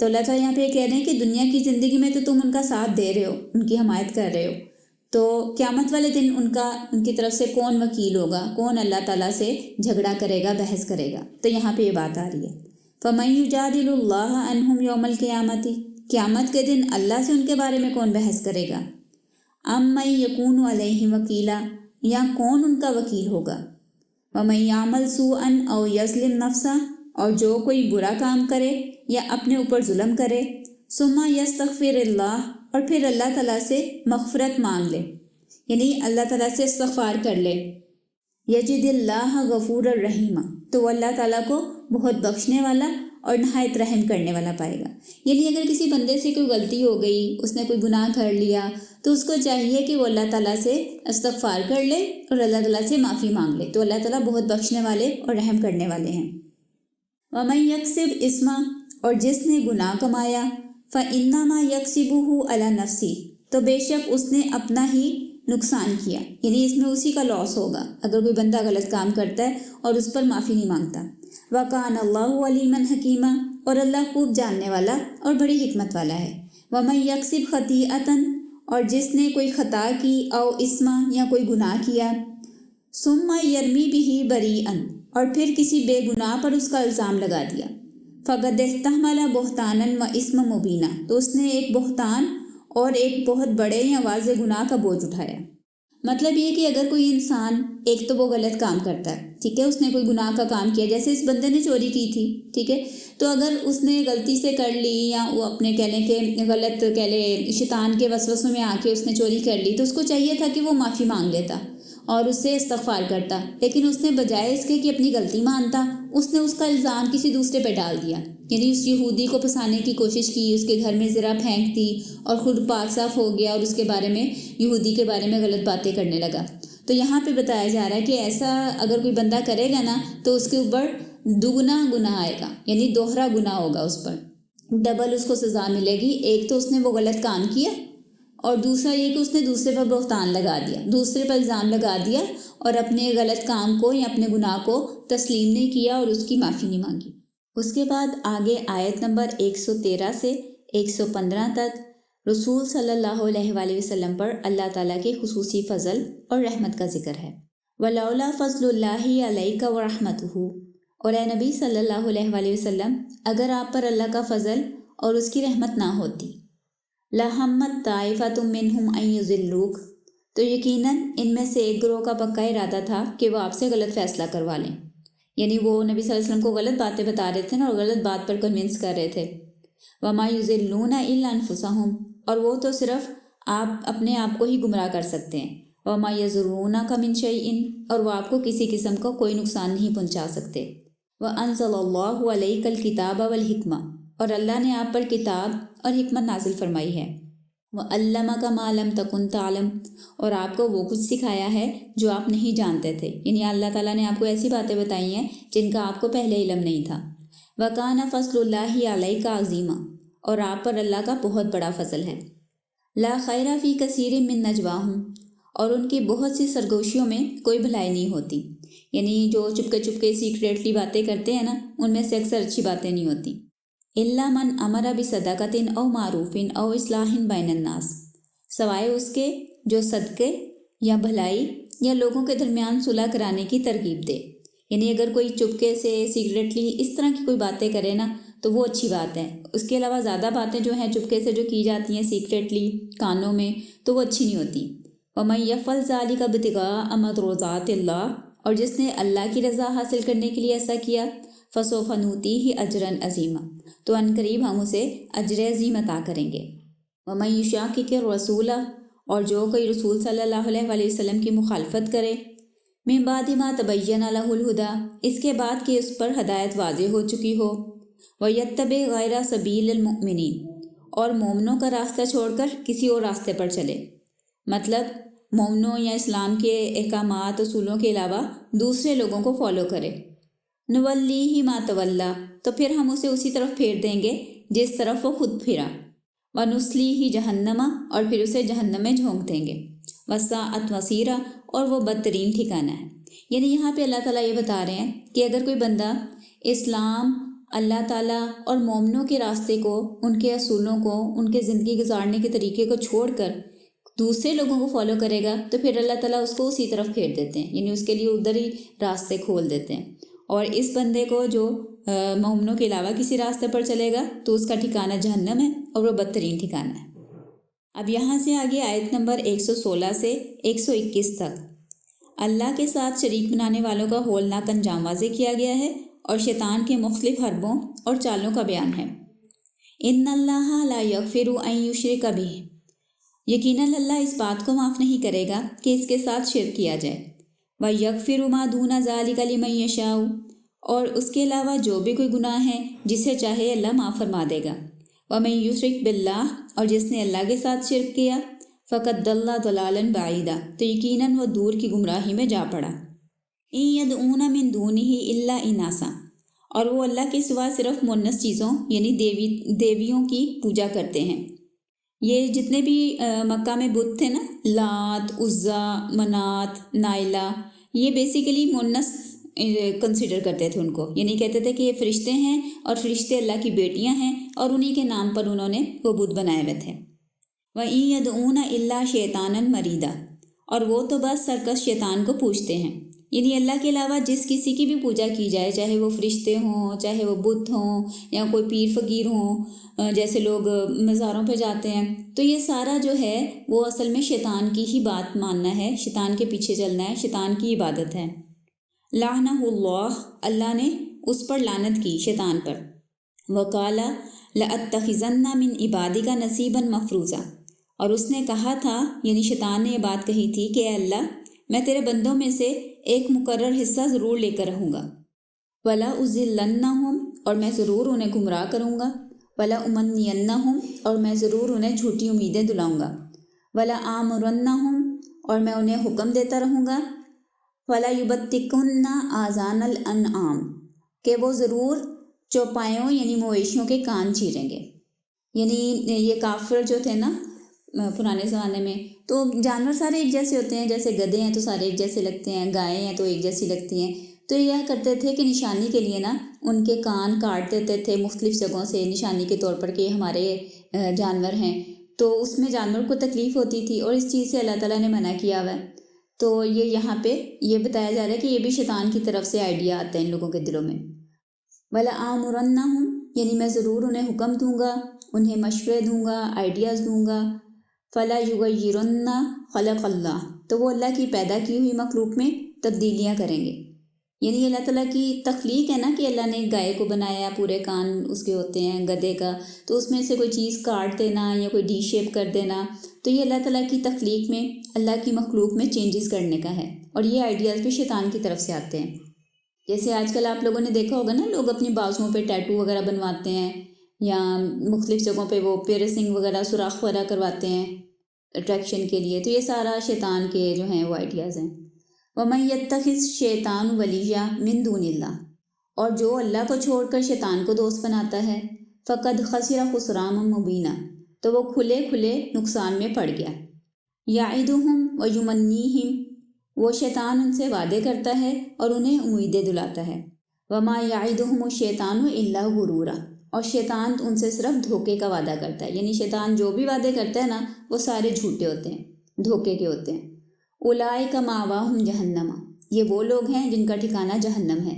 تو اللہ تعالیٰ یہاں پہ یہ کہہ رہے ہیں کہ دنیا کی زندگی میں تو تم ان کا ساتھ دے رہے ہو، ان کی حمایت کر رہے ہو، تو قیامت والے دن ان کی طرف سے کون وکیل ہوگا، کون اللہ تعالیٰ سے جھگڑا کرے گا، بحث کرے گا؟ تو یہاں پہ یہ بات آ رہی ہے فَمَن يُجَادِلُ اللَّهَ عَنْهُمْ يَوْمَ الْقِيَامَةِ، قیامت کے دن اللہ سے ان کے بارے میں کون بحث کرے گا؟ أَمَّن يَكُونُ عَلَيْهِمْ وَكِيلًا، یا کون ان کا وکیل ہوگا؟ وَمَن يَعْمَلْ سُوءًا أَوْ يَظْلِمْ نَفْسَهُ، اور جو کوئی برا کام کرے یا اپنے اوپر ظلم کرے، ثُمَّ يَسْتَغْفِرِ اللَّهَ، اور پھر اللہ تعالیٰ سے مغفرت مانگ لے، یعنی اللہ تعالیٰ سے استغفار کر لے، یجد اللہ غفور الرحیم، تو وہ اللہ تعالیٰ کو بہت بخشنے والا اور نہایت رحم کرنے والا پائے گا۔ یعنی اگر کسی بندے سے کوئی غلطی ہو گئی، اس نے کوئی گناہ کر لیا، تو اس کو چاہیے کہ وہ اللہ تعالیٰ سے استغفار کر لے اور اللہ تعالیٰ سے معافی مانگ لے، تو اللہ تعالیٰ بہت بخشنے والے اور رحم کرنے والے ہیں۔ وَمَن يَكْسِبْ إِثْمًا، اور جس نے گناہ کمایا، فَإِنَّمَا يَكْسِبُهُ عَلَى نَفْسِهِ، تو بے شک اس نے اپنا ہی نقصان کیا، یعنی اس میں اسی کا لاس ہوگا اگر کوئی بندہ غلط کام کرتا ہے اور اس پر معافی نہیں مانگتا۔ وَكَانَ اللَّهُ عَلِيمًا حَكِيمًا، اور اللہ خوب جاننے والا اور بڑی حکمت والا ہے۔ وَمَن يَكْسِبْ خَطِيئَةً، اور جس نے کوئی خطا کی، او اسما، یا کوئی گناہ کیا، ثُمَّ يَرْمِي بِهِ بَرِيئًا، اور پھر کسی بے گناہ پر اس کا الزام لگا دیا، فَقَدِ احْتَمَلَ بُهْتَانًا وَإِثْمًا مُبِينًا، تو اس نے ایک بہتان اور ایک بہت بڑے یا واضح گناہ کا بوجھ اٹھایا۔ مطلب یہ کہ اگر کوئی انسان، ایک تو وہ غلط کام کرتا ہے، ٹھیک ہے، اس نے کوئی گناہ کا کام کیا، جیسے اس بندے نے چوری کی تھی، ٹھیک ہے، تو اگر اس نے غلطی سے کر لی، یا وہ اپنے کہہ لیں کہ غلط کہہ لیں شیطان کے وسوسوں میں آ کے اس نے چوری کر لی، تو اس کو چاہیے تھا کہ وہ معافی مانگ لیتا اور اس سے استغفار کرتا، لیکن اس نے بجائے اس کے کہ اپنی غلطی مانتا، اس نے اس کا الزام کسی دوسرے پہ ڈال دیا، یعنی اس یہودی کو پھنسانے کی کوشش کی، اس کے گھر میں زرہ پھینک دی اور خود پاک صاف ہو گیا اور اس کے بارے میں، یہودی کے بارے میں غلط باتیں کرنے لگا۔ تو یہاں پہ بتایا جا رہا ہے کہ ایسا اگر کوئی بندہ کرے گا نا، تو اس کے اوپر دگنا گناہ آئے گا، یعنی دوہرا گناہ ہوگا، اس پر ڈبل اس کو سزا ملے گی۔ ایک تو اس نے وہ غلط کام کیا، اور دوسرا یہ کہ اس نے دوسرے پر بہتان لگا دیا، دوسرے پر الزام لگا دیا اور اپنے غلط کام کو یا اپنے گناہ کو تسلیم نہیں کیا اور اس کی معافی نہیں مانگی۔ اس کے بعد آگے آیت نمبر 113 سے 115 تک رسول صلی اللہ علیہ وآلہ وسلم پر اللہ تعالیٰ کے خصوصی فضل اور رحمت کا ذکر ہے۔ وَلَوْلَا فَضْلُ اللَّهِ عَلَيْكَ وَرَحْمَتُهُ، اور اے نبی صلی اللہ علیہ وآلہ وسلم، اگر آپ پر اللہ کا فضل اور اس کی رحمت نہ ہوتی، لَهَمَّتْ طَائِفَةٌ مِّنْهُمْ أَن يُضِلُّوكَ، تو یقیناً ان میں سے ایک گروہ کا پکا ارادہ تھا کہ وہ آپ سے غلط فیصلہ کروا لیں، یعنی وہ نبی صلی اللہ علیہ وسلم کو غلط باتیں بتا رہے تھے نا، اور غلط بات پر کنونس کر رہے تھے۔ وَمَا يُضِلُّونَ إِلَّا أَنفُسَهُمْ، اور وہ تو صرف آپ اپنے آپ کو ہی گمراہ کر سکتے ہیں۔ وَمَا يَضُرُّونَكَ مِن شَيْءٍ، اور وہ آپ کو کسی قسم کا کوئی نقصان نہیں پہنچا سکتے۔ وَأَنزَلَ اللَّهُ عَلَيْكَ الْكِتَابَ وَالْحِكْمَةَ، اور اللہ نے آپ پر کتاب اور حکمت نازل فرمائی ہے۔ وَعَلَّمَكَ مَا لَمْ تَكُنْ تَعْلَمُ، اور آپ کو وہ کچھ سکھایا ہے جو آپ نہیں جانتے تھے، یعنی اللہ تعالیٰ نے آپ کو ایسی باتیں بتائی ہیں جن کا آپ کو پہلے علم نہیں تھا۔ وَكَانَ فَضْلُ اللَّهِ عَلَيْكَ عَظِيمًا، اور آپ پر اللہ کا بہت بڑا فضل ہے۔ لَا خَيْرَ فِي كَثِيرٍ مِّن نَجْوَاهُمْ، اور ان کی بہت سی سرگوشیوں میں کوئی بھلائی نہیں ہوتی، یعنی جو چپکے چپکے سیکریٹلی باتیں کرتے ہیں نا، ان میں سے اکثر اچھی باتیں نہیں ہوتی۔ إِلَّا مَنْ أَمَرَ بِصَدَقَةٍ أَوْ مَعْرُوفٍ أَوْ إِصْلَاحٍ بَيْنَ النَّاسِ، سوائے اس کے جو صدقے یا بھلائی یا لوگوں کے درمیان صلح کرانے کی ترغیب دے، یعنی اگر کوئی چپکے سے سیکریٹلی اس طرح کی کوئی باتیں کرے نا، تو وہ اچھی بات ہے۔ اس کے علاوہ زیادہ باتیں جو ہیں چپکے سے جو کی جاتی ہیں سیکریٹلی کانوں میں، تو وہ اچھی نہیں ہوتی۔ وَمَن يَفْعَلْ ذَلِكَ ابْتِغَاءَ مَرْضَاتِ اللَّهِ، اور جس نے اللہ کی رضا حاصل کرنے کے لیے ایسا کیا، فَسَوْفَ نُؤْتِيهِ أَجْرًا عَظِيمًا، تو ان قریب ہم اسے اجر عظیم عطا کریں گے۔ وَمَن يُشَاقِقِ الرَّسُولَ، اور جو کوئی رسول صلی اللہ علیہ وآلہ وسلم کی مخالفت کرے، مِن بَعْدِ مَا تَبَيَّنَ لَهُ الْهُدَىٰ، اس کے بعد کہ اس پر ہدایت واضح ہو چکی ہو، وَيَتَّبِعْ غَيْرَ سَبِيلِ الْمُؤْمِنِينَ، اور مومنوں کا راستہ چھوڑ کر کسی اور راستے پر چلے، مطلب مومنوں یا اسلام کے احکامات اصولوں کے علاوہ دوسرے لوگوں کو فالو کرے، نُوَلِّيهِ مَا تَوَلَّىٰ، تو پھر ہم اسے اسی طرف پھیر دیں گے جس طرف وہ خود پھرا، وَنُصْلِيهِ جَهَنَّمَ، اور پھر اسے جہنم میں جھونک دیں گے، وَسَاءَتْ مَصِيرًا، اور وہ بدترین ٹھکانہ ہے۔ یعنی یہاں پہ اللہ تعالیٰ یہ بتا رہے ہیں کہ اگر کوئی بندہ اسلام اللہ تعالیٰ اور مومنوں کے راستے کو، ان کے اصولوں کو، ان کے زندگی گزارنے کے طریقے کو چھوڑ کر دوسرے لوگوں کو فالو کرے گا تو پھر اللہ تعالیٰ اس کو اسی طرف پھیر دیتے ہیں، یعنی اس کے لیے ادھر ہی راستے کھول دیتے ہیں۔ اور اس بندے کو جو مومنوں کے علاوہ کسی راستے پر چلے گا تو اس کا ٹھکانہ جہنم ہے اور وہ بدترین ٹھکانہ ہے۔ اب یہاں سے آگے آیت نمبر 116 سے 121 تک اللہ کے ساتھ شریک بنانے والوں کا ہولناک انجام واضح کیا گیا ہے اور شیطان کے مختلف حربوں اور چالوں کا بیان ہے۔ ان اللہ لا یغفر ان یشرک بہ، یقیناً اللہ اس بات کو معاف نہیں کرے گا کہ اس کے ساتھ شرک کیا جائے۔ وَيَغْفِرُ مَا دُونَ ذَلِكَ لِمَن يَشَاءُ، اور اس کے علاوہ جو بھی کوئی گناہ ہے جسے چاہے اللہ معاف فرما دے گا۔ وَمَن يُشْرِكْ بِاللَّهِ، اور جس نے اللہ کے ساتھ شرک کیا، فَقَدْ ضَلَّ ضَلَالًا بَعِيدًا، تو یقیناً وہ دور کی گمراہی میں جا پڑا۔ إِن يَدْعُونَ مِن دُونِهِ إِلَّا إِنَاثًا، اور وہ اللہ کے سوا صرف مونس چیزوں یعنی دیویوں کی پوجا کرتے ہیں۔ یہ جتنے بھی مکہ میں بت تھے نا، لات، عزا، منات، نائلہ، یہ بیسیکلی مونس کنسیڈر کرتے تھے ان کو، یعنی کہتے تھے کہ یہ فرشتے ہیں اور فرشتے اللہ کی بیٹیاں ہیں اور انہی کے نام پر انہوں نے وہ بت بنائے ہوئے تھے۔ وَإِن يَدْعُونَ إِلَّا شَيْطَانًا مَرِيدًا، اور وہ تو بس سرکش شیطان کو پوجتے ہیں، یعنی اللہ کے علاوہ جس کسی کی بھی پوجا کی جائے، چاہے وہ فرشتے ہوں، چاہے وہ بت ہوں، یا کوئی پیر فقیر ہوں، جیسے لوگ مزاروں پہ جاتے ہیں، تو یہ سارا جو ہے وہ اصل میں شیطان کی ہی بات ماننا ہے، شیطان کے پیچھے چلنا ہے، شیطان کی عبادت ہے۔ لعنہ اللہ، اللہ نے اس پر لعنت کی، شیطان پر۔ وقال لأتخذن من عبادک نصیبا مفروضا، اور اس نے کہا تھا، یعنی شیطان نے یہ بات کہی تھی کہ اے اللہ، میں تیرے بندوں میں سے ایک مقرر حصہ ضرور لے کر رہوں گا۔ ولا اضلنہم، اور میں ضرور انہیں گمراہ کروں گا۔ ولا امنینہم، اور میں ضرور انہیں جھوٹی امیدیں دلاؤں گا۔ ولا آمرنہم، اور میں انہیں حکم دیتا رہوں گا۔ ولا یبتکن آذان الانعام، کہ وہ ضرور چوپایوں یعنی مویشیوں کے کان چیریں گے۔ یعنی یہ کافر جو تھے نا پرانے زمانے میں، تو جانور سارے ایک جیسے ہوتے ہیں، جیسے گدھے ہیں تو سارے ایک جیسے لگتے ہیں، گائیں ہیں تو ایک جیسی لگتی ہیں، تو یہ کرتے تھے کہ نشانی کے لیے نا ان کے کان کاٹ دیتے تھے مختلف جگہوں سے، نشانی کے طور پر کہ ہمارے جانور ہیں، تو اس میں جانور کو تکلیف ہوتی تھی اور اس چیز سے اللہ تعالیٰ نے منع کیا ہوا ہے۔ تو یہ یہاں پہ یہ بتایا جا رہا ہے کہ یہ بھی شیطان کی طرف سے آئیڈیا آتا ہے ان لوگوں کے دلوں میں۔ ولا آمرنہم، یعنی میں ضرور انہیں حکم دوں گا، انہیں مشورے دوں گا، آئیڈیاز دوں گا۔ فلا یغیرن خلق اللہ، تو وہ اللہ کی پیدا کی ہوئی مخلوق میں تبدیلیاں کریں گے۔ یعنی اللہ تعالیٰ کی تخلیق ہے نا کہ اللہ نے گائے کو بنایا، پورے کان اس کے ہوتے ہیں، گدھے کا، تو اس میں سے کوئی چیز کاٹ دینا یا کوئی ڈی شیپ کر دینا، تو یہ اللہ تعالیٰ کی تخلیق میں، اللہ کی مخلوق میں چینجز کرنے کا ہے، اور یہ آئیڈیاز بھی شیطان کی طرف سے آتے ہیں۔ جیسے آج کل آپ لوگوں نے دیکھا ہوگا نا، لوگ اپنی بازوؤں پہ ٹیٹو وغیرہ بنواتے ہیں، یا مختلف جگہوں پہ وہ پیرسنگ وغیرہ، سوراخ وغیرہ کرواتے ہیں اٹریکشن کے لیے، تو یہ سارا شیطان کے جو ہیں وہ آئیڈیاز ہیں۔ وَمَن يَتَّخِذْ الشَّيْطَانَ وَلِيًّا مِن دُونِ اللَّهِ، اور جو اللہ کو چھوڑ کر شیطان کو دوست بناتا ہے، فَقَدْ خَسِرَ خُسْرَانًا مُبِينًا، تو وہ کھلے کھلے نقصان میں پڑ گیا۔ يَعِدُهُمْ وَيُمَنِّيهِمْ، وہ شیطان ان سے وعدے کرتا ہے اور انہیں امیدیں دلاتا ہے۔ وَمَا يَعِدُهُمُ الشَّيْطَانُ إِلَّا غُرُورًا، اور شیطان ان سے صرف دھوکے کا وعدہ کرتا ہے، یعنی شیطان جو بھی وعدے کرتا ہے نا وہ سارے جھوٹے ہوتے ہیں، دھوکے کے ہوتے ہیں۔ اولئک مأواہم جہنم، یہ وہ لوگ ہیں جن کا ٹھکانہ جہنم ہے۔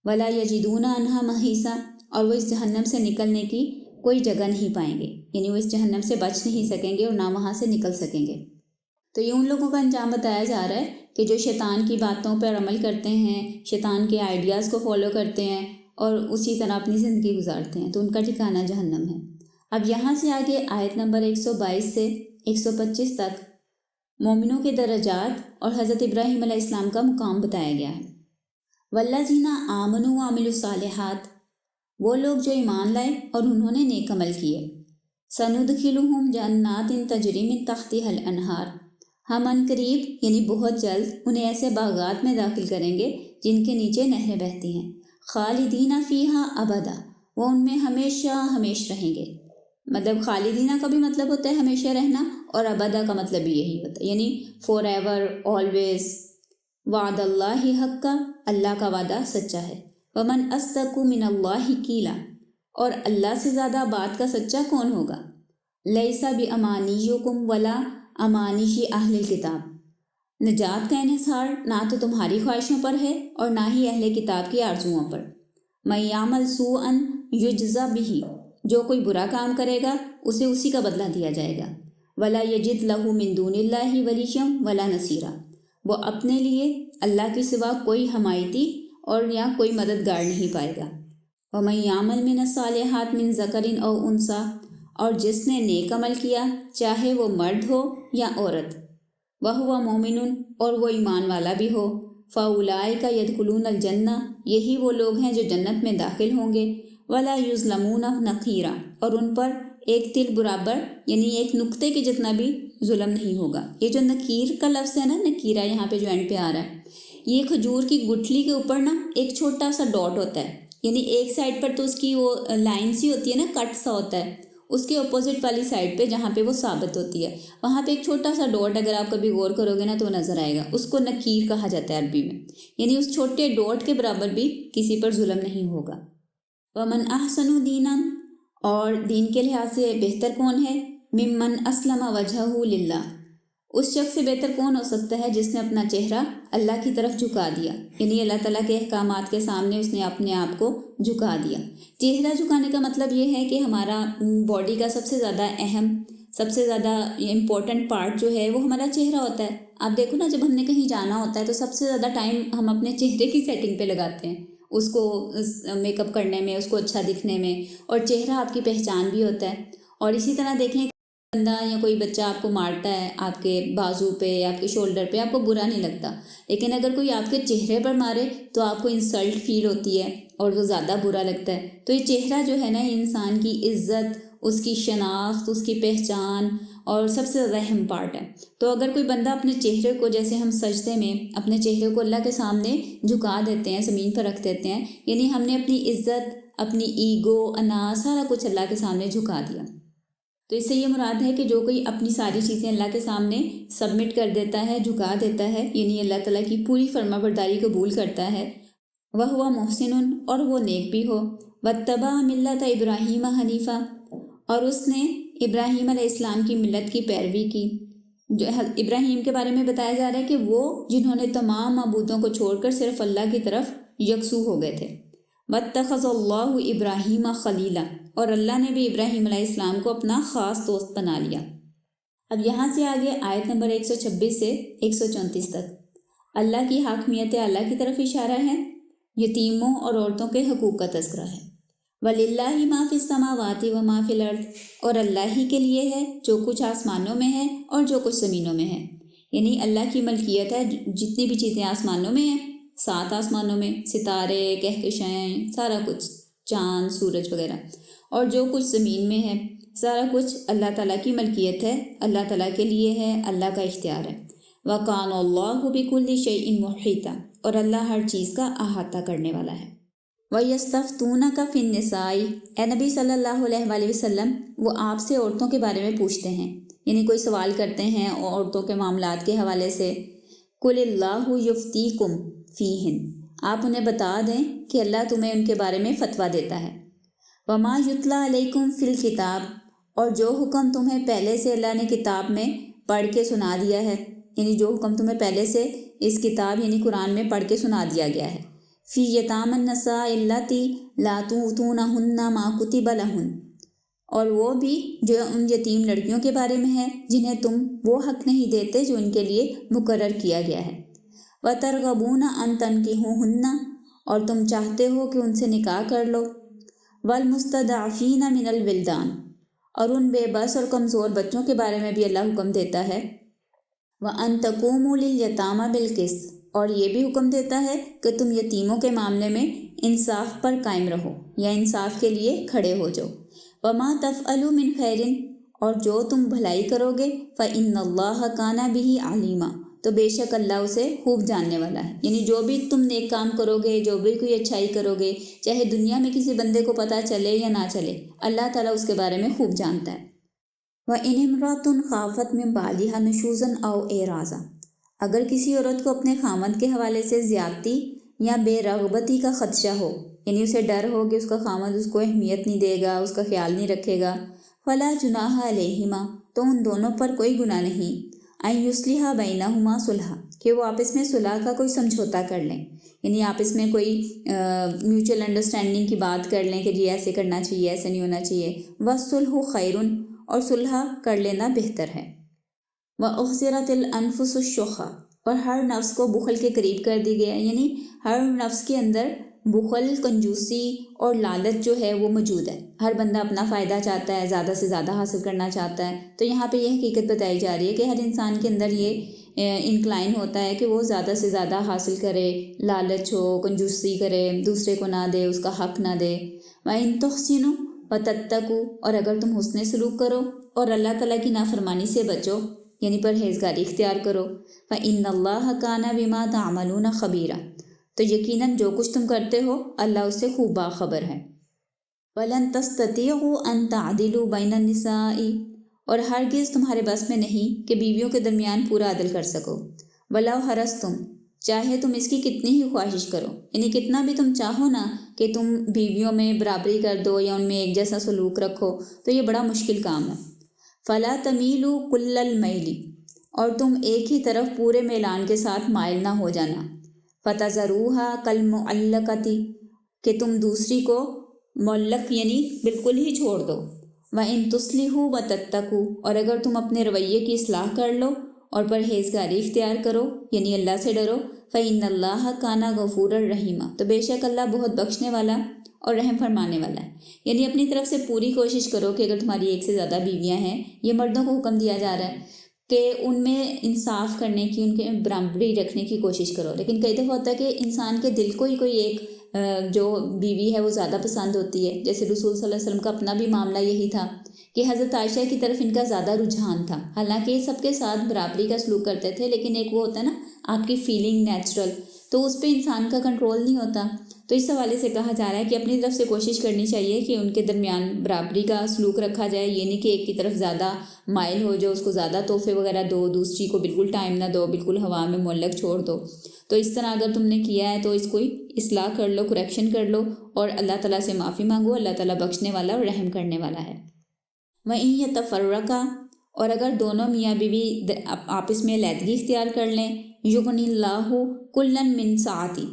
ولا یجدون عنہا محیصا، اور وہ اس جہنم سے نکلنے کی کوئی جگہ نہیں پائیں گے، یعنی وہ اس جہنم سے بچ نہیں سکیں گے اور نہ وہاں سے نکل سکیں گے۔ تو یہ ان لوگوں کا انجام بتایا جا رہا ہے کہ جو شیطان کی باتوں پر عمل کرتے ہیں، شیطان کے آئیڈیاز کو فالو کرتے ہیں اور اسی طرح اپنی زندگی گزارتے ہیں، تو ان کا ٹھکانہ جہنم ہے۔ اب یہاں سے آگے آیت نمبر 122 سے 125 تک مومنوں کے درجات اور حضرت ابراہیم علیہ السلام کا مقام بتایا گیا ہے۔ والذین آمنوا وعملوا الصالحات، وہ لوگ جو ایمان لائے اور انہوں نے نیک عمل کیے۔ سندخلہم جنات تجری من تحتہا الانہار، ہم ان قریب یعنی بہت جلد انہیں ایسے باغات میں داخل کریں گے جن کے نیچے نہریں بہتی ہیں۔ خالدین فیہا ابدا، وہ ان میں ہمیشہ ہمیش رہیں گے۔ مطلب خالدینہ کا بھی مطلب ہوتا ہے ہمیشہ رہنا، اور ابدا کا مطلب بھی یہی ہوتا ہے، یعنی فار ایور، آلویز۔ وعد اللہ حق کا، اللہ کا وعدہ سچا ہے۔ ومن اصدق من اللہ قیلا، اور اللہ سے زیادہ بات کا سچا کون ہوگا؟ لیسا بامانیکم ولا امانی اہل الکتاب، نجات کا انحصار نہ تو تمہاری خواہشوں پر ہے اور نہ ہی اہل کتاب کی آرزوؤں پر۔ من یعمل سوءا یجزا بہ، جو کوئی برا کام کرے گا اسے اسی کا بدلہ دیا جائے گا۔ ولا یجد لہ من دون اللہ ولیا ولا نصیرا، وہ اپنے لیے اللہ کے سوا کوئی حمایتی اور یا کوئی مددگار نہیں پائے گا۔ ومن یعمل من الصالحات من ذکر او انثی، اور جس نے نیک عمل کیا چاہے وہ مرد ہو یا عورت، وہو مومن، اور وہ ایمان والا بھی ہو، فاولئک یدخلون الجنہ، یہی وہ لوگ ہیں جو جنت میں داخل ہوں گے۔ ولا یظلمون نقیرا، اور ان پر ایک تل برابر یعنی ایک نقطے کے جتنا بھی ظلم نہیں ہوگا۔ یہ جو نکیر کا لفظ ہے نا، نکیرہ یہاں پہ جو اینڈ پہ آ رہا ہے، یہ کھجور کی گٹھلی کے اوپر نا ایک چھوٹا سا ڈاٹ ہوتا ہے، یعنی ایک سائڈ پر تو اس کی وہ لائن سی ہوتی ہے نا، کٹ سا ہوتا ہے، اس کے اپوزٹ والی سائڈ پہ جہاں پہ وہ ثابت ہوتی ہے وہاں پہ ایک چھوٹا سا ڈاٹ اگر آپ کبھی غور کرو گے نا تو نظر آئے گا، اس کو نکیر کہا جاتا ہے عربی میں، یعنی اس چھوٹے ڈاٹ کے برابر بھی کسی پر ظلم نہیں ہوگا۔ ومن احسن دینا، اور دین کے لحاظ سے بہتر کون ہے؟ ممن اسلم وجہہ للہ، اس شخص سے بہتر کون ہو سکتا ہے جس نے اپنا چہرہ اللہ کی طرف جھکا دیا، یعنی اللہ تعالیٰ کے احکامات کے سامنے اس نے اپنے آپ کو جھکا دیا۔ چہرہ جھکانے کا مطلب یہ ہے کہ ہمارا باڈی کا سب سے زیادہ اہم، سب سے زیادہ امپورٹنٹ پارٹ جو ہے وہ ہمارا چہرہ ہوتا ہے۔ آپ دیکھو نا، جب ہم نے کہیں جانا ہوتا ہے تو سب سے زیادہ ٹائم ہم اپنے چہرے کی سیٹنگ پہ لگاتے ہیں، اس کو میک اپ کرنے میں، اس کو اچھا دکھنے میں، اور چہرہ آپ کی پہچان بھی ہوتا ہے۔ اور اسی طرح دیکھیں، بندہ یا کوئی بچہ آپ کو مارتا ہے آپ کے بازو پہ یا آپ کے شولڈر پہ، آپ کو برا نہیں لگتا، لیکن اگر کوئی آپ کے چہرے پر مارے تو آپ کو انسلٹ فیل ہوتی ہے اور وہ زیادہ برا لگتا ہے۔ تو یہ چہرہ جو ہے نا، یہ انسان کی عزت، اس کی شناخت، اس کی پہچان اور سب سے زیادہ اہم پارٹ ہے۔ تو اگر کوئی بندہ اپنے چہرے کو، جیسے ہم سجدے میں اپنے چہرے کو اللہ کے سامنے جھکا دیتے ہیں، زمین پر رکھ دیتے ہیں، یعنی ہم نے اپنی عزت، اپنی ایگو، انا، سارا کچھ اللہ کے سامنے جھکا دیا۔ تو اس سے یہ مراد ہے کہ جو کوئی اپنی ساری چیزیں اللہ کے سامنے سبمٹ کر دیتا ہے، جھکا دیتا ہے، یعنی اللہ تعالیٰ کی پوری فرما برداری قبول کرتا ہے، وہ محسن، اور وہ نیک بھی ہو، واتبع ملت ابراہیم حنیفہ، اور اس نے ابراہیم علیہ السلام کی ملت کی پیروی کی۔ جو ابراہیم کے بارے میں بتایا جا رہا ہے کہ وہ جنہوں نے تمام معبودوں کو چھوڑ کر صرف اللہ کی طرف یکسو ہو گئے تھے۔ واتخذ اللہ ابراہیم خلیلا، اور اللہ نے بھی ابراہیم علیہ السلام کو اپنا خاص دوست بنا لیا۔ اب یہاں سے آگے آیت نمبر 126 سے 134 تک اللہ کی حاکمیت اعلیٰ کی طرف اشارہ ہے، یتیموں اور عورتوں کے حقوق کا تذکرہ ہے۔ وَلِلَّهِ مَا فِي السَّمَاوَاتِ وَمَا فِي الْأَرْضِ، اور اللہ ہی کے لیے ہے جو کچھ آسمانوں میں ہے اور جو کچھ زمینوں میں ہے، یعنی اللہ کی ملکیت ہے جتنی بھی چیزیں آسمانوں میں ہیں، 7 آسمانوں میں، ستارے، کہکشائیں، سارا کچھ، چاند، سورج وغیرہ، اور جو کچھ زمین میں ہے، سارا کچھ اللہ تعالیٰ کی ملکیت ہے، اللہ تعالیٰ کے لیے ہے، اللہ کا اختیار ہے۔ وَكَانَ اللَّهُ بِكُلِّ شَيْءٍ مُحِيطًا، اور اللہ ہر چیز کا احاطہ کرنے والا ہے۔ وَيَسْتَفْتُونَكَ فِي النِّسَاءِ، اے نبی صلی اللہ علیہ وآلہ وسلم، وہ آپ سے عورتوں کے بارے میں پوچھتے ہیں، یعنی کوئی سوال کرتے ہیں عورتوں کے معاملات کے حوالے سے۔ قُلِ اللَّهُ يُفْتِيكُمْ فِيهِنَّ، آپ انہیں بتا دیں کہ اللہ تمہیں ان کے بارے میں فتویٰ دیتا ہے۔ وَمَا يُتْلَى عَلَيْكُمْ فِي الْكِتَابِ، اور جو حکم تمہیں پہلے سے اللہ نے کتاب میں پڑھ کے سنا دیا ہے، یعنی جو حکم تمہیں پہلے سے اس کتاب یعنی قرآن میں پڑھ کے سنا دیا گیا ہے۔ فی یتام النساء اللاتی لا تؤتونہن ما کتب لہن، اور وہ بھی جو ان یتیم لڑکیوں کے بارے میں ہے جنہیں تم وہ حق نہیں دیتے جو ان کے لیے مقرر کیا گیا ہے۔ وترغبون ان تنکحوہن، اور تم چاہتے ہو کہ ان سے نکاح کر لو۔ والمستضعفین من الولدان، اور ان بے بس اور کمزور بچوں کے بارے میں بھی اللہ حکم دیتا ہے۔ وَأَن تَقُومُوا لِلْيَتَامَى بِالْقِسْطِ، اور یہ بھی حکم دیتا ہے کہ تم یتیموں کے معاملے میں انصاف پر قائم رہو یا انصاف کے لیے کھڑے ہو جاؤ۔ وَمَا تَفْعَلُوا مِنْ خَيْرٍ، اور جو تم بھلائی کرو گے، فَإِنَّ اللَّهَ كَانَ بِهِ عَلِيمًا، تو بے شک اللہ اسے خوب جاننے والا ہے۔ یعنی جو بھی تم نیک کام کرو گے، جو بھی کوئی اچھائی کرو گے، چاہے دنیا میں کسی بندے کو پتہ چلے یا نہ چلے، اللہ تعالیٰ اس کے بارے میں خوب جانتا ہے۔ وَإِنِ امْرَأَةٌ خَافَتْ مِنْ بَعْلِهَا نُشُوزًا أَوْ إِعْرَاضًا، اگر کسی عورت کو اپنے خاوند کے حوالے سے زیادتی یا بے رغبتی کا خدشہ ہو، یعنی اسے ڈر ہو کہ اس کا خامد اس کو اہمیت نہیں دے گا، اس کا خیال نہیں رکھے گا، فلا جناح علیہما، تو ان دونوں پر کوئی گناہ نہیں، ان یصلحا بینہما صلحا، کہ وہ آپس میں صلح کا کوئی سمجھوتا کر لیں، یعنی آپس میں کوئی میوچل انڈرسٹینڈنگ کی بات کر لیں کہ جی ایسے کرنا چاہیے، ایسے نہیں ہونا چاہیے، وَالصُّلْحُ خَيْرٌ، اور صلح کر لینا بہتر ہے، وَأُحْضِرَتِ الْأَنفُسُ الشُّحَّ، اور ہر نفس کو بخل کے قریب کر دی گیا، یعنی ہر نفس کے اندر بخل، کنجوسی اور لالچ جو ہے وہ موجود ہے، ہر بندہ اپنا فائدہ چاہتا ہے، زیادہ سے زیادہ حاصل کرنا چاہتا ہے، تو یہاں پہ یہ حقیقت بتائی جا رہی ہے کہ ہر انسان کے اندر یہ انکلائن ہوتا ہے کہ وہ زیادہ سے زیادہ حاصل کرے، لالچ ہو، کنجوسی کرے، دوسرے کو نہ دے، اس کا حق نہ دے، وَإِن تُحْسِنُوا وَتَتَّقُوا، اور اگر تم حسن سلوک کرو اور اللہ تعالیٰ کی نافرمانی سے بچو، یعنی پرہیزگاری اختیار کرو، فَإِنَّ اللَّهَ كَانَ بِمَا تَعْمَلُونَ خَبِيرًا، تو یقیناً جو کچھ تم کرتے ہو اللہ اس سے خوب باخبر ہے، وَلَن تَسْتَطِيعُوا أَن تَعْدِلُوا بَيْنَ النِّسَاءِ، اور ہرگز تمہارے بس میں نہیں کہ بیویوں کے درمیان پورا عدل کر سکو، وَلَوْ حَرَصْتُمْ، چاہے تم اس کی کتنی ہی خواہش کرو، یعنی کتنا بھی تم چاہو نا کہ تم بیویوں میں برابری کر دو یا ان میں ایک جیسا سلوک رکھو، تو یہ بڑا مشکل کام ہے، فَلَا تَمِيلُوا كُلَّ الْمَيْلِ، اور تم ایک ہی طرف پورے میلان کے ساتھ مائل نہ ہو جانا، فَتَذَرُوهَا كَالْمُعَلَّقَةِ، کہ تم دوسری کو معلق یعنی بالکل ہی چھوڑ دو، وَإِن تُصْلِحُوا وَتَتَّقُوا، اور اگر تم اپنے رویے کی اصلاح کر لو اور پرہیزگاری اختیار کرو یعنی اللہ سے ڈرو، فَإِنَّ اللَّهَ كَانَ غَفُورًا رَحِيمًا، تو بے شک اللہ بہت بخشنے والا اور رحم فرمانے والا ہے، یعنی اپنی طرف سے پوری کوشش کرو کہ اگر تمہاری ایک سے زیادہ بیویاں ہیں، یہ مردوں کو حکم دیا جا رہا ہے کہ ان میں انصاف کرنے کی، ان کے برابری رکھنے کی کوشش کرو، لیکن کئی دفعہ ہوتا ہے کہ انسان کے دل کو ہی کوئی ایک جو بیوی ہے وہ زیادہ پسند ہوتی ہے، جیسے رسول صلی اللہ علیہ وسلم کا اپنا بھی معاملہ یہی تھا کہ حضرت عائشہ کی طرف ان کا زیادہ رجحان تھا، حالانکہ یہ سب کے ساتھ برابری کا سلوک کرتے تھے، لیکن ایک وہ ہوتا ہے نا آپ کی فیلنگ نیچرل، تو اس پہ انسان کا کنٹرول نہیں ہوتا، تو اس حوالے سے کہا جا رہا ہے کہ اپنی طرف سے کوشش کرنی چاہیے کہ ان کے درمیان برابری کا سلوک رکھا جائے، یہ نہیں کہ ایک کی طرف زیادہ مائل ہو جو اس کو زیادہ تحفے وغیرہ دو، دوسری کو بالکل ٹائم نہ دو، بالکل ہوا میں معلق چھوڑ دو، تو اس طرح اگر تم نے کیا ہے تو اس کو اصلاح کر لو، کریکشن کر لو اور اللہ تعالیٰ سے معافی مانگو، اللہ تعالیٰ بخشنے والا اور رحم کرنے والا ہے۔ وَإِن يَتَفَرَّقَا، اور اگر دونوں میاں بیوی آپس میں علیحدگی اختیار کر لیں، یغنی اللہ کلا من سعتی،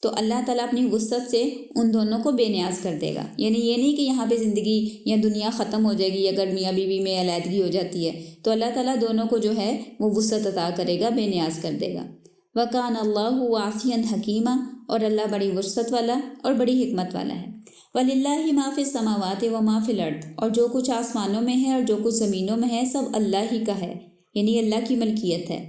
تو اللہ تعالیٰ اپنی وسعت سے ان دونوں کو بے نیاز کر دے گا، یعنی یہ نہیں کہ یہاں پہ زندگی یا دنیا ختم ہو جائے گی اگر میاں بیوی میں علیحدگی ہو جاتی ہے، تو اللہ تعالیٰ دونوں کو جو ہے وہ وسعت عطا کرے گا، بے نیاز کر دے گا۔ وَكَانَ اللَّهُ وَاسِعًا حَكِيمًا، اور اللہ بڑی وسعت والا اور بڑی حکمت والا ہے۔ وَلِلَّهِ مَا فِي السَّمَاوَاتِ وَمَا فِي الْأَرْضِ، اور جو کچھ آسمانوں میں ہے اور جو کچھ زمینوں میں ہے سب اللہ ہی کا ہے، یعنی اللہ کی ملکیت ہے۔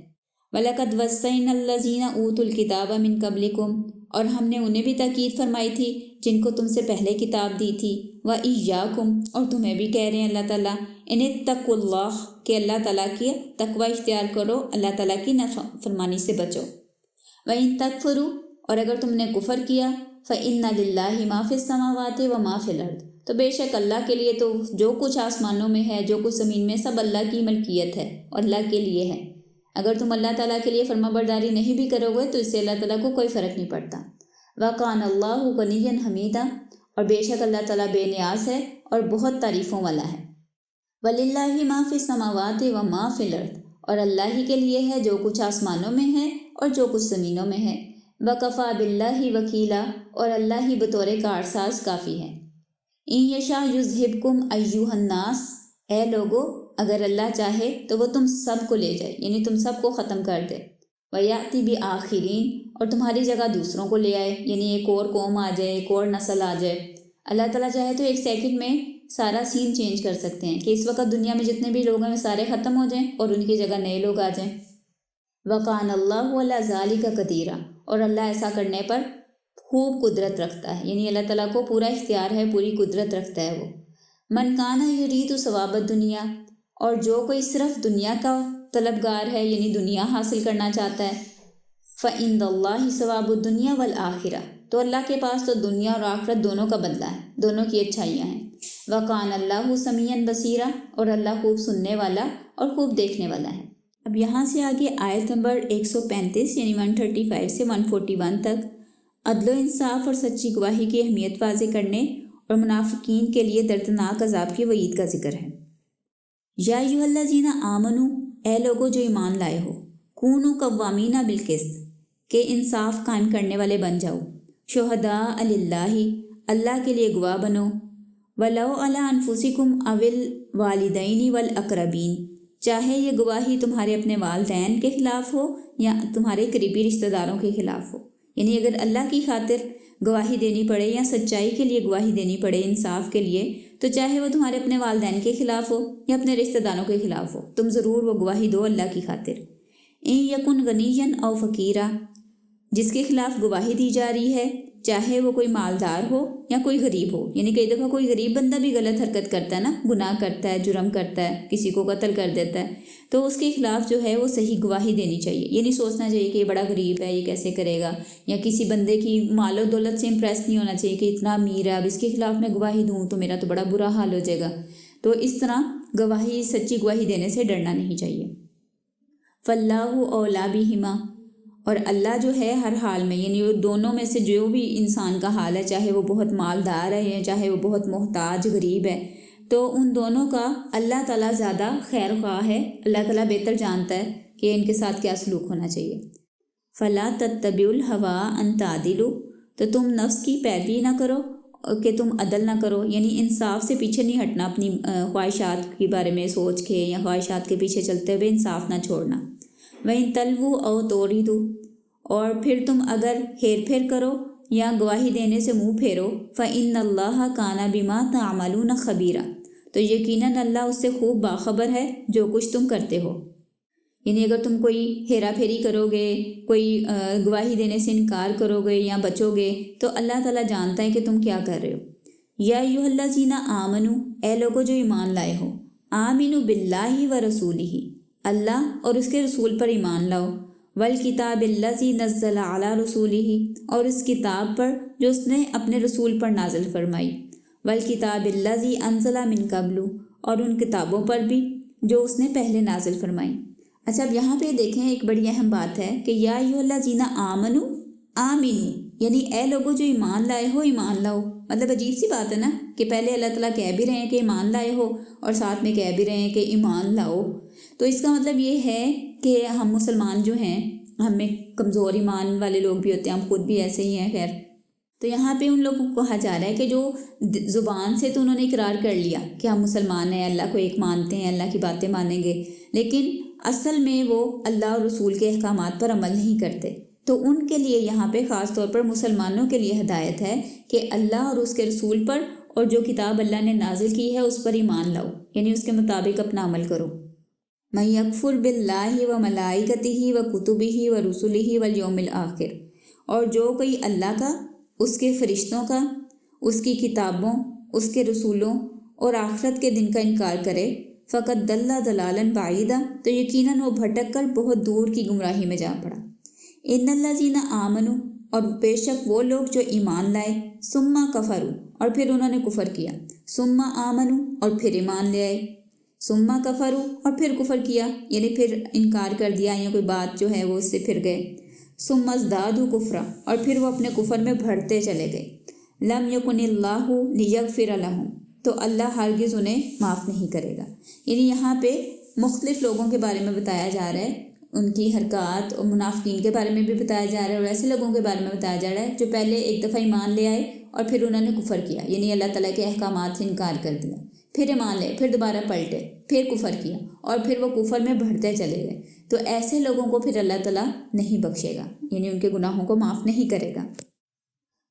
وَلَقَدْ وَصَّيْنَا الَّذِينَ أُوتُوا الْكِتَابَ مِن قَبْلِكُمْ، اور ہم نے انہیں بھی تاکید فرمائی تھی جن کو تم سے پہلے کتاب دی تھی، وَإِيَّاكُمْ، اور تمہیں بھی کہہ رہے ہیں اللہ تعالیٰ، اِنِ اتَّقُوا اللَّهَ، کہ اللہ تعالیٰ کی تقوی اختیار کرو، اللہ تعالیٰ کی نافرمانی سے بچو۔ وَإِن تَكْفُرُوا، اور اگر تم نے کفر کیا، فَإِنَّ لِلَّهِ مَا فِي السَّمَاوَاتِ وَمَا فِي الْأَرْضِ، تو بے شک اللہ کے لیے تو جو کچھ آسمانوں میں ہے، جو کچھ زمین میں، سب اللہ کی ملکیت ہے اور اللہ کے لیے ہے۔ اگر تم اللہ تعالیٰ کے لیے فرما برداری نہیں بھی کرو گے تو اس سے اللہ تعالیٰ کو کوئی فرق نہیں پڑتا۔ وَكَانَ اللَّهُ غَنِيًّا حَمِيدًا، اور بے شک اللہ تعالیٰ بے نیاز ہے اور بہت تعریفوں والا ہے۔ وَلِلَّهِ مَا فِي السَّمَاوَاتِ وَمَا فِي الْأَرْضِ، اور اللہ ہی کے لیے ہے جو کچھ آسمانوں میں ہے اور جو کچھ زمینوں میں ہے۔ وَكَفَى بِاللَّهِ وَكِيلًا، اور اللہ ہی بطور کارساز کافی ہے۔ إِن يَشَأْ يُذْهِبْكُمْ أَيُّهَا النَّاسُ، اے لوگو اگر اللہ چاہے تو وہ تم سب کو لے جائے، یعنی تم سب کو ختم کر دے، وَيَأْتِ بِآخِرِينَ، اور تمہاری جگہ دوسروں کو لے آئے، یعنی ایک اور قوم آ جائے، ایک اور نسل آ جائے۔ اللہ تعالیٰ چاہے تو ایک سیکنڈ میں سارا سین چینج کر سکتے ہیں کہ اس وقت دنیا میں جتنے بھی لوگ ہیں وہ سارے ختم ہو جائیں اور ان کی جگہ نئے لوگ آ جائیں۔ وَقَانَ اللَّهُ عَلَىٰ ذَلِكَ قَدِيرًا، اور اللہ ایسا کرنے پر خوب قدرت رکھتا ہے، یعنی اللہ تعالیٰ کو پورا اختیار ہے، پوری قدرت رکھتا ہے وہ۔ مَنْ كَانَ يُرِيدُ ثَوَابَ الدُّنْيَا، اور جو کوئی صرف دنیا کا طلبگار ہے یعنی دنیا حاصل کرنا چاہتا ہے، فَإِنَّ اللَّهِ ثَوَابُ الدُّنْيَا وَالْآخِرَةِ، تو اللہ کے پاس تو دنیا اور آخرت دونوں کا بدلہ ہے، دونوں کی اچھائیاں ہیں۔ وَقَانَ اللَّهُ سَمِيعًا بَصِيرًا، اور اللہ خوب سننے والا اور خوب دیکھنے والا ہے۔ اب یہاں سے آگے آیت نمبر 135 یعنی 135 سے 141 تک عدل و انصاف اور سچی گواہی کی اہمیت واضح کرنے اور منافقین کے لیے دردناک عذاب کی وعید کا ذکر ہے۔ یا ایھا الذین آمنو، اے لوگو جو ایمان لائے ہو، کونوا قوامین بالقسط، کہ انصاف قائم کرنے والے بن جاؤ، شہداء للہ، اللہ کے لیے گواہ بنو، ولو علی انفسکم او الوالدین والاقربین، چاہے یہ گواہی تمہارے اپنے والدین کے خلاف ہو یا تمہارے قریبی رشتہ داروں کے خلاف ہو، یعنی اگر اللہ کی خاطر گواہی دینی پڑے یا سچائی کے لیے گواہی دینی پڑے، انصاف کے لیے، تو چاہے وہ تمہارے اپنے والدین کے خلاف ہو یا اپنے رشتہ داروں کے خلاف ہو، تم ضرور وہ گواہی دو اللہ کی خاطر۔ ان یکن غنیا او فقیرا، جس کے خلاف گواہی دی جا رہی ہے چاہے وہ کوئی مالدار ہو یا کوئی غریب ہو، یعنی کئی دفعہ کوئی غریب بندہ بھی غلط حرکت کرتا ہے نا، گناہ کرتا ہے، جرم کرتا ہے، کسی کو قتل کر دیتا ہے، تو اس کے خلاف جو ہے وہ صحیح گواہی دینی چاہیے۔ یہ نہیں سوچنا چاہیے کہ یہ بڑا غریب ہے، یہ کیسے کرے گا، یا کسی بندے کی مال و دولت سے امپریس نہیں ہونا چاہیے کہ اتنا امیر ہے، اب اس کے خلاف میں گواہی دوں تو میرا تو بڑا برا حال ہو جائے گا۔ تو اس طرح گواہی، سچی گواہی دینے سے ڈرنا نہیں چاہیے۔ فاللہ اولیٰ بہما، اور اللہ جو ہے ہر حال میں، یعنی وہ دونوں میں سے جو بھی انسان کا حال ہے، چاہے وہ بہت مالدار ہے یا چاہے وہ بہت محتاج غریب ہے، تو ان دونوں کا اللہ تعالیٰ زیادہ خیر خواہ ہے، اللہ تعالیٰ بہتر جانتا ہے کہ ان کے ساتھ کیا سلوک ہونا چاہیے۔ فلا تتبعوا الہویٰ ان تعدلوا، تو تم نفس کی پیروی نہ کرو کہ تم عدل نہ کرو، یعنی انصاف سے پیچھے نہیں ہٹنا، اپنی خواہشات کے بارے میں سوچ کے یا خواہشات کے پیچھے چلتے ہوئے انصاف نہ چھوڑنا۔ وَإِن تَلْوُوا أَوْ تُعْرِضُوا، اور پھر تم اگر ہیر پھیر کرو یا گواہی دینے سے منہ پھیرو، فَإِنَّ اللَّهَ كَانَ بِمَا تَعْمَلُونَ خَبِيرًا، تو یقیناً اللہ اس سے خوب باخبر ہے جو کچھ تم کرتے ہو۔ یعنی اگر تم کوئی ہیرا پھیری کرو گے، کوئی گواہی دینے سے انکار کرو گے یا بچو گے، تو اللہ تعالیٰ جانتا ہے کہ تم کیا کر رہے ہو۔ یا ایھا الذین آمنوا، اے لوگو جو ایمان لائے ہو، آمنوا باللہ ورسولہ، اللہ اور اس کے رسول پر ایمان لاؤ، والکتاب الذی نزل علی رسولہ، اور اس کتاب پر جو اس نے اپنے رسول پر نازل فرمائی، والکتاب الذی انزل من قبل، اور ان کتابوں پر بھی جو اس نے پہلے نازل فرمائی۔ اچھا اب یہاں پہ دیکھیں ایک بڑی اہم بات ہے کہ یا ایھا الذین آمنوا، آمنو یعنی اے لوگوں جو ایمان لائے ہو ایمان لاؤ۔ مطلب عجیب سی بات ہے نا کہ پہلے اللہ تعالیٰ کہہ بھی رہے ہیں کہ ایمان لائے ہو اور ساتھ میں کہہ بھی رہے ہیں کہ ایمان لاؤ، تو اس کا مطلب یہ ہے کہ ہم مسلمان جو ہیں، ہمیں کمزور ایمان والے لوگ بھی ہوتے ہیں، ہم خود بھی ایسے ہی ہیں خیر، تو یہاں پہ ان لوگوں کو کہا جا رہا ہے کہ جو زبان سے تو انہوں نے اقرار کر لیا کہ ہم مسلمان ہیں، اللہ کو ایک مانتے ہیں، اللہ کی باتیں مانیں گے، لیکن اصل میں وہ اللہ اور رسول کے احکامات پر عمل نہیں کرتے، تو ان کے لیے یہاں پہ خاص طور پر مسلمانوں کے لیے ہدایت ہے کہ اللہ اور اس کے رسول پر اور جو کتاب اللہ نے نازل کی ہے اس پر ایمان لاؤ، یعنی اس کے مطابق اپنا عمل کرو۔ مَن یکفر باللہ وملائکتہ وکتبہ ورسلہ والیوم الآخر، اور جو کوئی اللہ کا، اس کے فرشتوں کا، اس کی کتابوں، اس کے رسولوں اور آخرت کے دن کا انکار کرے، فقط ضل ضلالا بعیدا، تو یقیناً وہ بھٹک کر بہت دور کی گمراہی میں جا پڑا۔ ان الذین آمنوا، اور بے شک وہ لوگ جو ایمان لائے، ثم کفروا، اور پھر انہوں نے کفر کیا، ثم آمنوا، اور پھر ایمان لے آئے، ثم کفروا، اور پھر کفر کیا، یعنی پھر انکار کر دیا یا کوئی بات جو ہے وہ اس سے پھر گئے، ثم ازدادوا کفرا، اور پھر وہ اپنے کفر میں بڑھتے چلے گئے، لم یکن اللہ لیغفر لہم، تو اللہ ہرگز انہیں معاف نہیں کرے گا۔ یعنی یہاں پہ مختلف لوگوں کے بارے میں بتایا جا رہا ہے، ان کی حرکات اور منافقین کے بارے میں بھی بتایا جا رہا ہے، اور ایسے لوگوں کے بارے میں بتایا جا رہا ہے جو پہلے ایک دفعہ ایمان لے آئے اور پھر انہوں نے کفر کیا، یعنی اللہ تعالیٰ کے احکامات سے انکار کر دیا، پھر ایمان لے، پھر دوبارہ پلٹے، پھر کفر کیا، اور پھر وہ کفر میں بڑھتے چلے گئے، تو ایسے لوگوں کو پھر اللہ تعالیٰ نہیں بخشے گا، یعنی ان کے گناہوں کو معاف نہیں کرے گا۔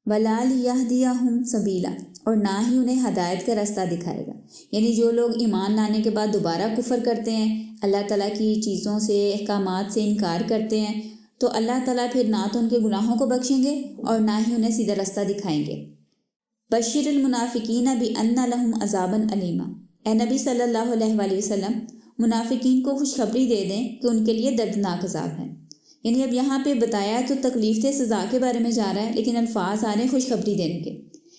وَلَا لِيَهْدِيَهُمْ سَبِيلًا، اور نہ ہی انہیں ہدایت کا راستہ دکھائے گا، یعنی جو لوگ ایمان لانے کے بعد دوبارہ کفر کرتے ہیں، اللہ تعالیٰ کی چیزوں سے، احکامات سے انکار کرتے ہیں، تو اللہ تعالیٰ پھر نہ تو ان کے گناہوں کو بخشیں گے اور نہ ہی انہیں سیدھا راستہ دکھائیں گے۔ بشر المنافقین بِأَنَّ لَهُمْ عَذَابًا أَلِيمًا، اے نبی صلی اللہ علیہ وآلہ وسلم منافقین کو خوشخبری دے دیں کہ ان کے لیے دردناک عذاب ہے۔ یعنی اب یہاں پہ بتایا تو تکلیف سے سزا کے بارے میں جا رہا ہے، لیکن الفاظ آ رہے ہیں خوشخبری دینے کے۔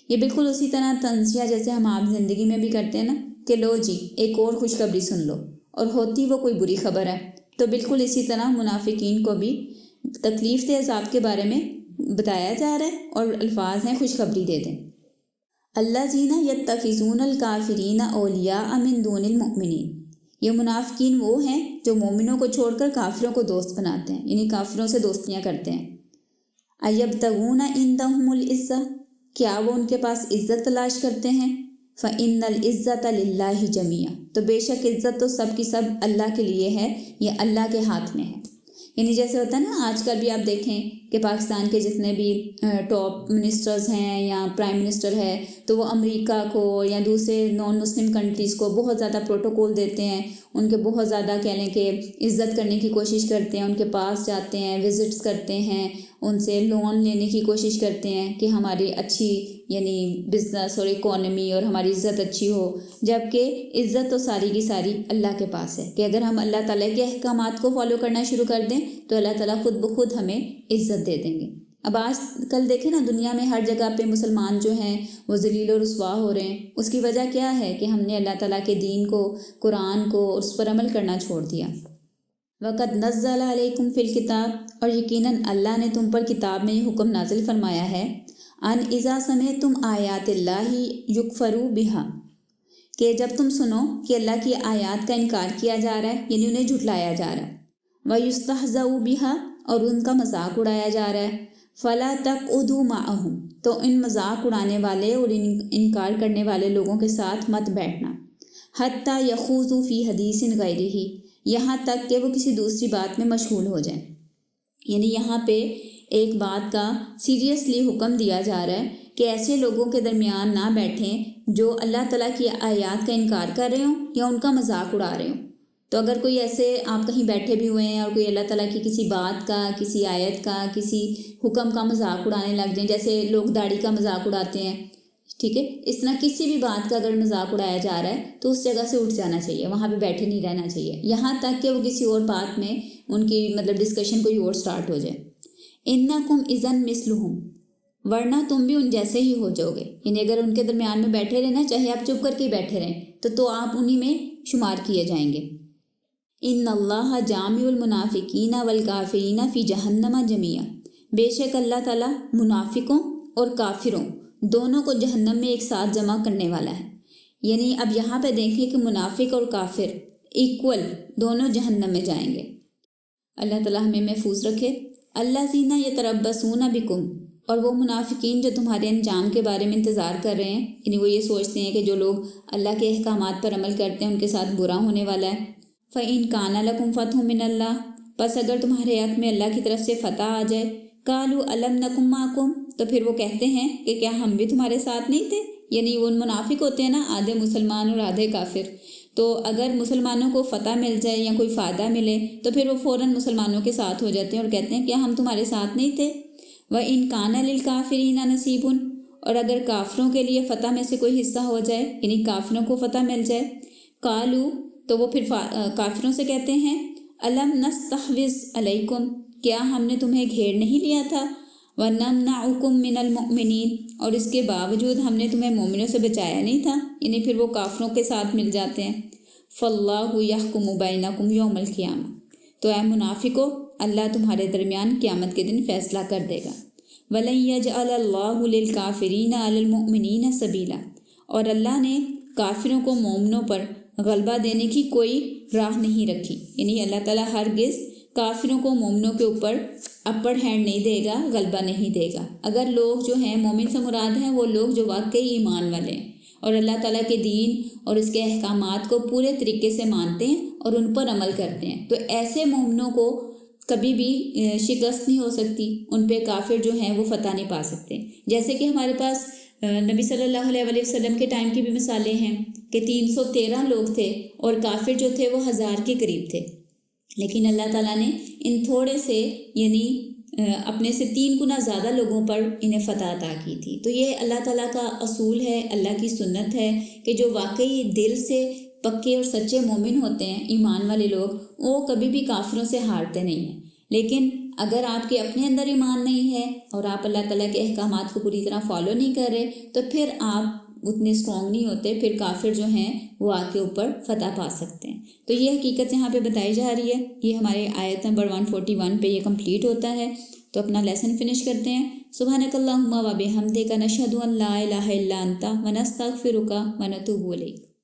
یہ بالکل اسی طرح تنزیہ جیسے ہم عام زندگی میں بھی کرتے ہیں نا کہ لو جی ایک اور خوشخبری سن لو، اور ہوتی وہ کوئی بری خبر ہے، تو بالکل اسی طرح منافقین کو بھی تکلیف دہ عذاب کے بارے میں بتایا جا رہا ہے اور الفاظ ہیں خوشخبری دے دیں۔ الذین یتخذون الکافرین اولیاء من دون المؤمنین، یہ منافقین وہ ہیں جو مومنوں کو چھوڑ کر کافروں کو دوست بناتے ہیں، یعنی کافروں سے دوستیاں کرتے ہیں۔ ایبتغون عندہم العزہ، کیا وہ ان کے پاس عزت تلاش کرتے ہیں؟ فإن العزۃ للہ جمیعا، تو بے شک عزت تو سب کی سب اللہ کے لیے ہے، یہ اللہ کے ہاتھ میں ہے۔ یعنی جیسے ہوتا ہے نا آج کل بھی آپ دیکھیں کہ پاکستان کے جتنے بھی ٹاپ منسٹرز ہیں یا پرائم منسٹر ہے تو وہ امریکہ کو یا دوسرے نان مسلم کنٹریز کو بہت زیادہ پروٹوکول دیتے ہیں، ان کے بہت زیادہ کہہ لیں کہ عزت کرنے کی کوشش کرتے ہیں، ان کے پاس جاتے ہیں، وزٹس کرتے ہیں، ان سے لون لینے کی کوشش کرتے ہیں کہ ہماری اچھی یعنی بزنس اور اکانومی اور ہماری عزت اچھی ہو، جبکہ عزت تو ساری کی ساری اللہ کے پاس ہے کہ اگر ہم اللہ تعالیٰ کے احکامات کو فالو کرنا شروع کر دیں تو اللہ تعالیٰ خود بخود ہمیں عزت دے دیں گے۔ اب آج کل دیکھیں نا دنیا میں ہر جگہ پہ مسلمان جو ہیں وہ ذلیل و رسوا ہو رہے ہیں، اس کی وجہ کیا ہے کہ ہم نے اللہ تعالیٰ کے دین کو، قرآن کو، اس پر عمل کرنا چھوڑ دیا۔ وَقَدْ نَزَّلَ عَلَيْكُمْ فِي الْكِتَابِ، اور یقیناً اللہ نے تم پر کتاب میں یہ حکم نازل فرمایا ہے، ان اذا سمعتم آیات اللہ یکفر بہا، کہ جب تم سنو کہ اللہ کی آیات کا انکار کیا جا رہا ہے، یعنی انہیں جھٹلایا جا رہا ہے، وَيُسْتَہْزَأُ بِهَا، اور ان کا مذاق اڑایا جا رہا ہے، فَلَا تَقْعُدُوا مَعَهُمْ، تو ان مذاق اڑانے والے اور انکار کرنے والے لوگوں کے ساتھ مت بیٹھنا، حَتَّى يَخُوضُوا فِي حَدِيثٍ غَيْرِهِ، یہاں تک کہ وہ کسی دوسری بات میں مشغول ہو جائیں۔ یعنی یہاں پہ ایک بات کا سیریسلی حکم دیا جا رہا ہے کہ ایسے لوگوں کے درمیان نہ بیٹھیں جو اللہ تعالیٰ کی آیات کا انکار کر رہے ہوں یا ان کا مذاق اڑا رہے ہوں۔ تو اگر کوئی ایسے آپ کہیں بیٹھے بھی ہوئے ہیں اور کوئی اللہ تعالیٰ کی کسی بات کا، کسی آیت کا، کسی حکم کا مذاق اڑانے لگ جائیں، جیسے لوگ داڑھی کا مذاق اڑاتے ہیں، ٹھیک ہے، اس طرح کسی بھی بات کا اگر مذاق اڑایا جا رہا ہے تو اس جگہ سے اٹھ جانا چاہیے، وہاں پہ بیٹھے نہیں رہنا چاہیے یہاں تک کہ وہ کسی اور بات میں ان کی ڈسکشن کوئی اور سٹارٹ ہو جائے۔ انکم اذا مثلہم، ورنہ تم بھی ان جیسے ہی ہو جاؤ گے، یعنی اگر ان کے درمیان میں بیٹھے رہنا، چاہے آپ چپ کر کے بیٹھے رہیں تو آپ انہی میں شمار کیے جائیں گے۔ ان اللہ جامع المنافقین والکافرین فی جہنم جمیعا، بے شک اللہ تعالیٰ منافقوں اور کافروں دونوں کو جہنم میں ایک ساتھ جمع کرنے والا ہے۔ یعنی اب یہاں پہ دیکھیں کہ منافق اور کافر ایکول دونوں جہنم میں جائیں گے۔ اللہ تعالیٰ ہمیں محفوظ رکھے۔ الذین یتربصون بکم، اور وہ منافقین جو تمہارے انجام کے بارے میں انتظار کر رہے ہیں، یعنی وہ یہ سوچتے ہیں کہ جو لوگ اللہ کے احکامات پر عمل کرتے ہیں ان کے ساتھ برا ہونے والا ہے۔ فَإِن كَانَ لَكُمْ فَتْحٌ مِّنَ اللَّهِ، پس اگر تمہارے حق میں اللہ کی طرف سے فتح آ جائے، قَالُوا أَلَمْ نَكُن مَّعَكُمْ، تو پھر وہ کہتے ہیں کہ کیا ہم بھی تمہارے ساتھ نہیں تھے؟ یعنی وہ منافق ہوتے ہیں نا، آدھے مسلمان اور آدھے کافر، تو اگر مسلمانوں کو فتح مل جائے یا کوئی فائدہ ملے تو پھر وہ فوراً مسلمانوں کے ساتھ ہو جاتے ہیں اور کہتے ہیں کیا ہم تمہارے ساتھ نہیں تھے؟ وَإِن كَانَ لِلْكَافِرِينَ نَصِيبٌ، اور اگر کافروں کے لیے فتح میں سے کوئی حصہ ہو جائے، یعنی کافروں کو فتح مل جائے، قالوا، تو وہ پھر کافروں سے کہتے ہیں الم نستحوذ علیکم، کیا ہم نے تمہیں گھیر نہیں لیا تھا، ونمنعکم من المؤمنین، اور اس کے باوجود ہم نے تمہیں مومنوں سے بچایا نہیں تھا، یعنی پھر وہ کافروں کے ساتھ مل جاتے ہیں۔ فاللہ یحکم بینکم یوم القیامہ، تو اے منافقو، اللہ تمہارے درمیان قیامت کے دن فیصلہ کر دے گا۔ وَلَن يَجْعَلَ اللَّهُ لِلْكَافِرِينَ عَلَى الْمُؤْمِنِينَ سَبِيلًا، اور اللہ نے کافروں کو مومنوں پر غلبہ دینے کی کوئی راہ نہیں رکھی، یعنی اللہ تعالیٰ ہرگز کافروں کو مومنوں کے اوپر اپر ہینڈ نہیں دے گا، غلبہ نہیں دے گا۔ اگر لوگ جو ہیں مومن سے مراد ہیں وہ لوگ جو واقعی ایمان والے ہیں اور اللہ تعالیٰ کے دین اور اس کے احکامات کو پورے طریقے سے مانتے ہیں اور ان پر عمل کرتے ہیں، تو ایسے مومنوں کو کبھی بھی شکست نہیں ہو سکتی، ان پہ کافر جو ہیں وہ فتح نہیں پا سکتے۔ جیسے کہ ہمارے پاس نبی صلی اللہ علیہ وسلم کے ٹائم کی بھی مثالیں ہیں کہ 313 لوگ تھے اور کافر جو تھے وہ 1000 کے قریب تھے، لیکن اللہ تعالیٰ نے ان تھوڑے سے یعنی اپنے سے 3 گنا زیادہ لوگوں پر انہیں فتح عطا کی تھی۔ تو یہ اللہ تعالیٰ کا اصول ہے، اللہ کی سنت ہے کہ جو واقعی دل سے پکے اور سچے مومن ہوتے ہیں، ایمان والے لوگ، وہ کبھی بھی کافروں سے ہارتے نہیں ہیں۔ لیکن اگر آپ کے اپنے اندر ایمان نہیں ہے اور آپ اللہ تعالیٰ کے احکامات کو پوری طرح فالو نہیں کر رہے تو پھر آپ اتنے اسٹرانگ نہیں ہوتے، پھر کافر جو ہیں وہ آپ کے اوپر فتح پا سکتے ہیں۔ تو یہ حقیقت یہاں پہ بتائی جا رہی ہے، یہ ہمارے آیت نمبر 141 پہ یہ کمپلیٹ ہوتا ہے۔ تو اپنا لیسن فنش کرتے ہیں. سبحانک اللہم و بحمدک نشہد ان لا الہ الا انت ونستغفرک ونتوب الیک.